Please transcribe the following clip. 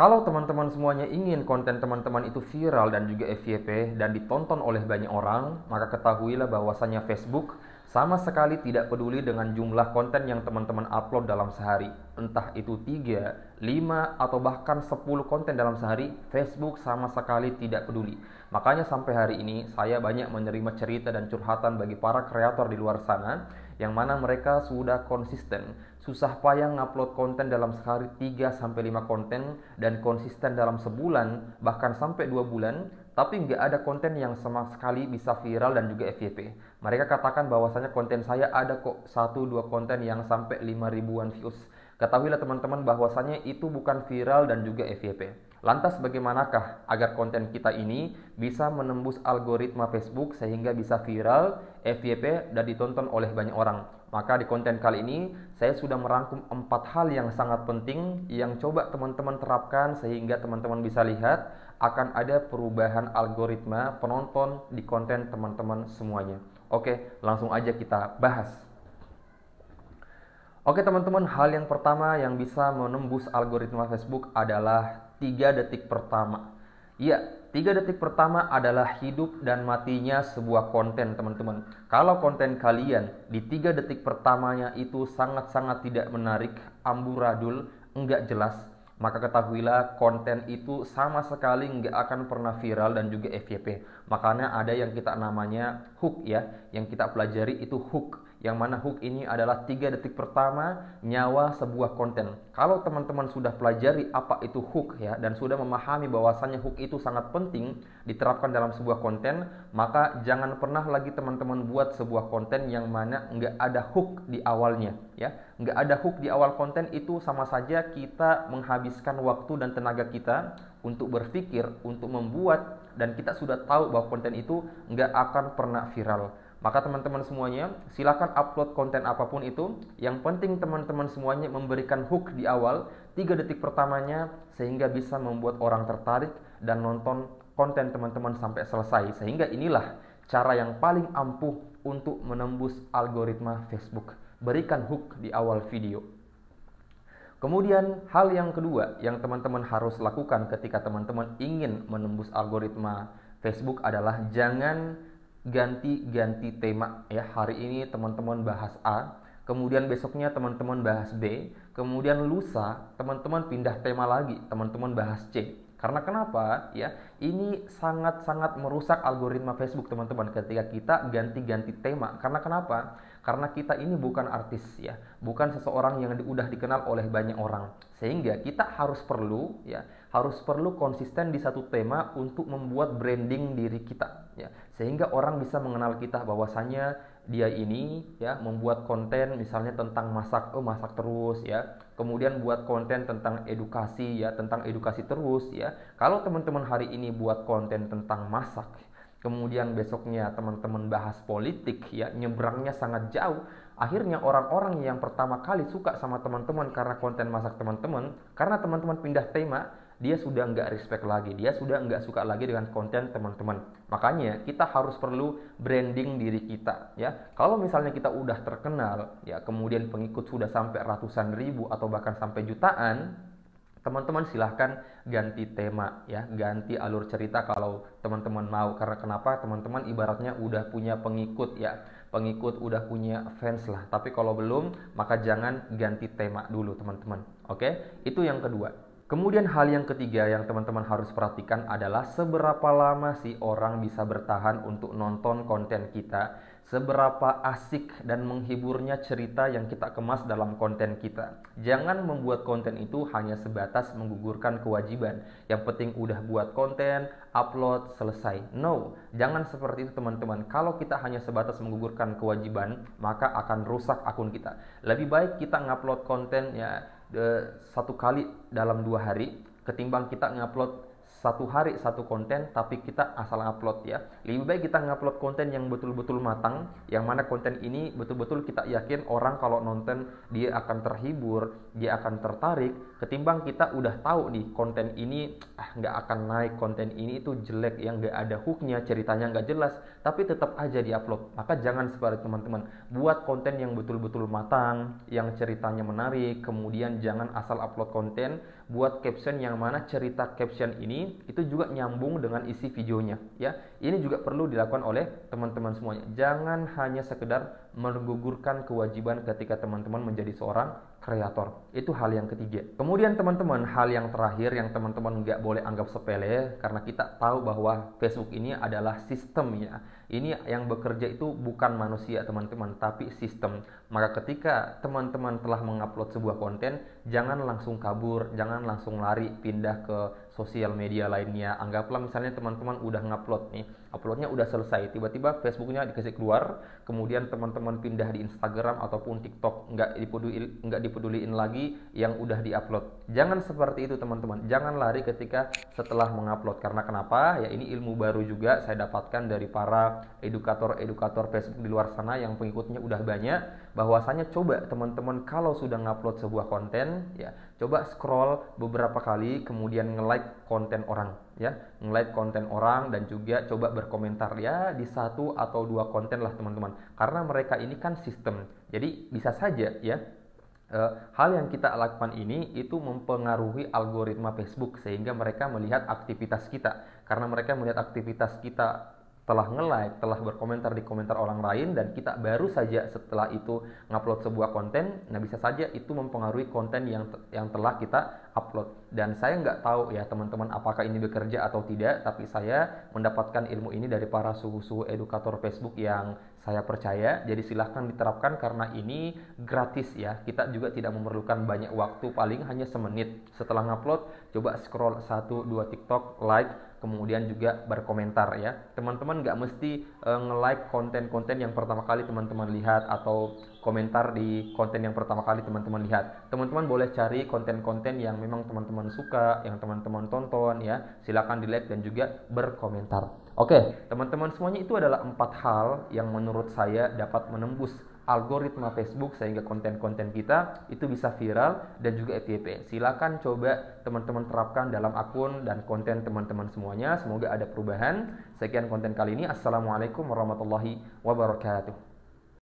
Kalau teman-teman semuanya ingin konten teman-teman itu viral dan juga FYP dan ditonton oleh banyak orang, maka ketahuilah bahwasannya Facebook sama sekali tidak peduli dengan jumlah konten yang teman-teman upload dalam sehari. Entah itu 3, 5, atau bahkan 10 konten dalam sehari, Facebook sama sekali tidak peduli. Makanya sampai hari ini saya banyak menerima cerita dan curhatan bagi para kreator di luar sana yang mana mereka sudah konsisten, susah payah ngupload konten dalam sehari 3-5 konten dan konsisten dalam sebulan bahkan sampai 2 bulan, tapi nggak ada konten yang sama sekali bisa viral dan juga FYP. Mereka katakan bahwasanya konten saya ada kok 1-2 konten yang sampai 5 ribuan views. Ketahuilah teman-teman bahwasanya itu bukan viral dan juga FYP. Lantas bagaimanakah agar konten kita ini bisa menembus algoritma Facebook sehingga bisa viral, FYP, dan ditonton oleh banyak orang? Maka di konten kali ini saya sudah merangkum 4 hal yang sangat penting yang coba teman-teman terapkan sehingga teman-teman bisa lihat akan ada perubahan algoritma penonton di konten teman-teman semuanya. Oke, langsung aja kita bahas. Oke teman-teman, hal yang pertama yang bisa menembus algoritma Facebook adalah 3 detik pertama. Iya, 3 detik pertama adalah hidup dan matinya sebuah konten teman-teman. Kalau konten kalian di 3 detik pertamanya itu sangat-sangat tidak menarik, amburadul, enggak jelas, maka ketahuilah konten itu sama sekali nggak akan pernah viral dan juga FYP. Makanya ada yang kita namanya hook ya, yang kita pelajari itu hook. Yang mana hook ini adalah 3 detik pertama nyawa sebuah konten. Kalau teman-teman sudah pelajari apa itu hook ya, dan sudah memahami bahwasannya hook itu sangat penting diterapkan dalam sebuah konten, maka jangan pernah lagi teman-teman buat sebuah konten yang mana nggak ada hook di awalnya ya. Nggak ada hook di awal konten itu sama saja kita menghabiskan waktu dan tenaga kita untuk berpikir, untuk membuat, dan kita sudah tahu bahwa konten itu nggak akan pernah viral. Maka teman-teman semuanya silakan upload konten apapun itu. Yang penting teman-teman semuanya memberikan hook di awal 3 detik pertamanya sehingga bisa membuat orang tertarik dan nonton konten teman-teman sampai selesai. Sehingga inilah cara yang paling ampuh untuk menembus algoritma Facebook. Berikan hook di awal video. Kemudian hal yang kedua yang teman-teman harus lakukan ketika teman-teman ingin menembus algoritma Facebook adalah jangan ganti-ganti tema ya. Hari ini teman-teman bahas A, kemudian besoknya teman-teman bahas B, kemudian lusa teman-teman pindah tema lagi, teman-teman bahas C. Karena kenapa ya? Ini sangat-sangat merusak algoritma Facebook teman-teman ketika kita ganti-ganti tema. Karena kenapa? Karena kita ini bukan artis ya, bukan seseorang yang udah dikenal oleh banyak orang. Sehingga kita harus perlu konsisten di satu tema untuk membuat branding diri kita ya. Sehingga orang bisa mengenal kita bahwasannya dia ini ya membuat konten misalnya tentang masak terus ya. Kemudian buat konten tentang edukasi ya, tentang edukasi terus ya. Kalau teman-teman hari ini buat konten tentang masak, kemudian besoknya teman-teman bahas politik ya, nyebrangnya sangat jauh. Akhirnya orang-orang yang pertama kali suka sama teman-teman karena konten masak teman-teman, karena teman-teman pindah tema, dia sudah nggak respect lagi, dia sudah nggak suka lagi dengan konten teman-teman. Makanya kita harus perlu branding diri kita ya. Kalau misalnya kita udah terkenal ya, kemudian pengikut sudah sampai ratusan ribu atau bahkan sampai jutaan, teman-teman silahkan ganti tema ya, ganti alur cerita kalau teman-teman mau. Karena kenapa? Teman-teman ibaratnya udah punya pengikut ya, pengikut udah punya fans lah. Tapi kalau belum, maka jangan ganti tema dulu teman-teman. Oke, itu yang kedua. Kemudian hal yang ketiga yang teman-teman harus perhatikan adalah seberapa lama sih orang bisa bertahan untuk nonton konten kita, seberapa asik dan menghiburnya cerita yang kita kemas dalam konten kita. Jangan membuat konten itu hanya sebatas menggugurkan kewajiban. Yang penting udah buat konten, upload, selesai. No, jangan seperti itu teman-teman. Kalau kita hanya sebatas menggugurkan kewajiban, maka akan rusak akun kita. Lebih baik kita ngupload konten ya 1 kali dalam 2 hari ketimbang kita ngupload 1 hari 1 konten tapi kita asal upload ya. Lebih baik kita ngupload konten yang betul-betul matang, yang mana konten ini betul-betul kita yakin orang kalau nonton dia akan terhibur, dia akan tertarik, ketimbang kita udah tahu nih konten ini nggak akan naik, konten ini itu jelek, yang nggak ada hooknya, ceritanya nggak jelas, tapi tetap aja diupload. Maka jangan seperti teman-teman, buat konten yang betul-betul matang, yang ceritanya menarik, kemudian jangan asal upload konten, buat caption yang mana cerita caption ini itu juga nyambung dengan isi videonya ya. Ini juga perlu dilakukan oleh teman-teman semuanya. Jangan hanya sekedar menggugurkan kewajiban ketika teman-teman menjadi seorang kreator. Itu hal yang ketiga. Kemudian teman-teman, hal yang terakhir yang teman-teman nggak boleh anggap sepele, karena kita tahu bahwa Facebook ini adalah sistem ya. Ini yang bekerja itu bukan manusia teman-teman, tapi sistem. Maka ketika teman-teman telah mengupload sebuah konten, jangan langsung kabur, jangan langsung lari pindah ke sosial media lainnya. Anggaplah misalnya teman-teman udah ngupload nih, uploadnya udah selesai, tiba-tiba Facebooknya dikasih keluar, kemudian teman-teman pindah di Instagram ataupun TikTok, nggak dipeduliin lagi yang udah diupload. Jangan seperti itu teman-teman, jangan lari ketika setelah mengupload. Karena kenapa? Ya ini ilmu baru juga saya dapatkan dari para edukator Facebook di luar sana yang pengikutnya udah banyak, bahwasanya coba teman-teman kalau sudah ngupload sebuah konten ya, coba scroll beberapa kali, kemudian nge-like konten orang ya, nge-like konten orang, dan juga coba berkomentar ya di 1 atau 2 konten lah teman-teman, karena mereka ini kan sistem. Jadi bisa saja ya hal yang kita lakukan ini itu mempengaruhi algoritma Facebook, sehingga mereka melihat aktivitas kita. Karena mereka melihat aktivitas kita telah nge-like, telah berkomentar di komentar orang lain, dan kita baru saja setelah itu ngupload sebuah konten, nah bisa saja itu mempengaruhi konten yang telah kita upload. Dan saya nggak tahu ya teman-teman apakah ini bekerja atau tidak, tapi saya mendapatkan ilmu ini dari para suhu-suhu edukator Facebook yang saya percaya. Jadi silahkan diterapkan karena ini gratis ya. Kita juga tidak memerlukan banyak waktu, paling hanya semenit. Setelah ngupload, coba scroll 1-2 TikTok, like, kemudian juga berkomentar ya. Teman-teman nggak mesti nge-like konten-konten yang pertama kali teman-teman lihat, atau komentar di konten yang pertama kali teman-teman lihat. Teman-teman boleh cari konten-konten yang memang teman-teman suka, yang teman-teman tonton ya. Silakan di-like dan juga berkomentar. Oke, teman-teman semuanya, itu adalah 4 hal yang menurut saya dapat menembus algoritma Facebook sehingga konten-konten kita itu bisa viral dan juga FYP. Silakan coba teman-teman terapkan dalam akun dan konten teman-teman semuanya. Semoga ada perubahan. Sekian konten kali ini. Assalamualaikum warahmatullahi wabarakatuh.